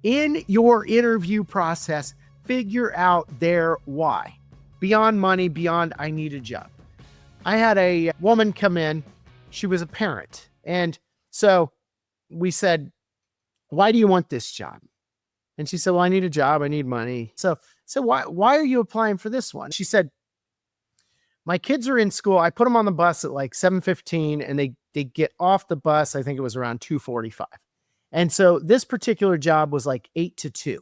In your interview process, figure out their why. Beyond money, beyond I need a job. I had a woman come in. She was a parent. And so we said, why do you want this job? And she said, well, I need a job. I need money. So why are you applying for this one? She said, my kids are in school. I put them on the bus at like 7:15 and they get off the bus. I think it was around 2:45. And so this particular job was like 8 to 2.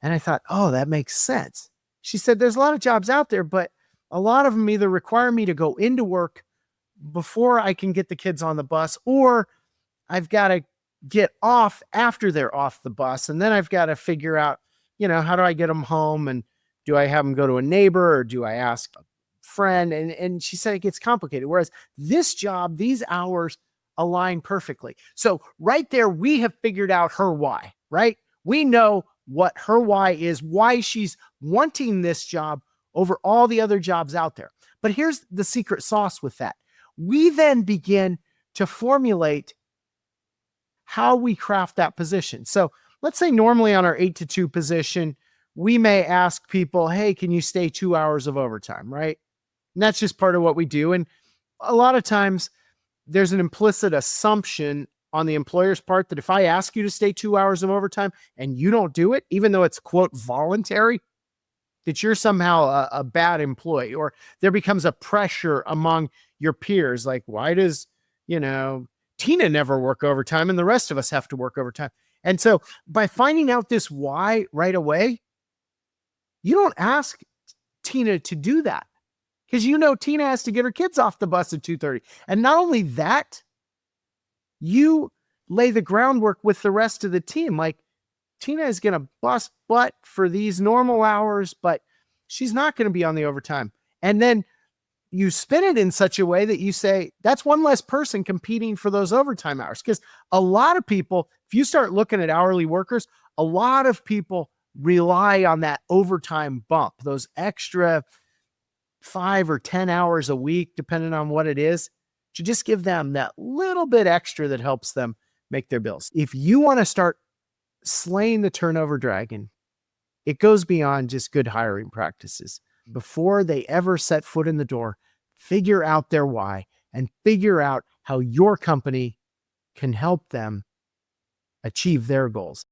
And I thought, oh, that makes sense. She said, there's a lot of jobs out there, but a lot of them either require me to go into work before I can get the kids on the bus, or I've got to get off after they're off the bus. And then I've got to figure out, how do I get them home? And do I have them go to a neighbor, or do I ask a friend? And she said it gets complicated. Whereas this job, these hours align perfectly. So right there, we have figured out her why, right? We know what her why is, why she's wanting this job over all the other jobs out there. But here's the secret sauce with that. We then begin to formulate how we craft that position. So let's say normally on our 8 to 2 position, we may ask people, hey, can you stay 2 hours of overtime, right? And that's just part of what we do. And a lot of times there's an implicit assumption on the employer's part that if I ask you to stay 2 hours of overtime and you don't do it, even though it's quote voluntary, that you're somehow a bad employee, or there becomes a pressure among your peers. Like, why does, Tina never work overtime and the rest of us have to work overtime? And so by finding out this why right away, you don't ask Tina to do that because Tina has to get her kids off the bus at 2:30. And not only that, you lay the groundwork with the rest of the team. Like, Tina is going to bust butt for these normal hours, but she's not going to be on the overtime. And then you spin it in such a way that you say, that's one less person competing for those overtime hours. Because a lot of people, if you start looking at hourly workers, a lot of people rely on that overtime bump, those extra 5 or 10 hours a week, depending on what it is, to just give them that little bit extra that helps them make their bills. If you want to start slaying the turnover dragon, it goes beyond just good hiring practices. Before they ever set foot in the door, figure out their why and figure out how your company can help them achieve their goals.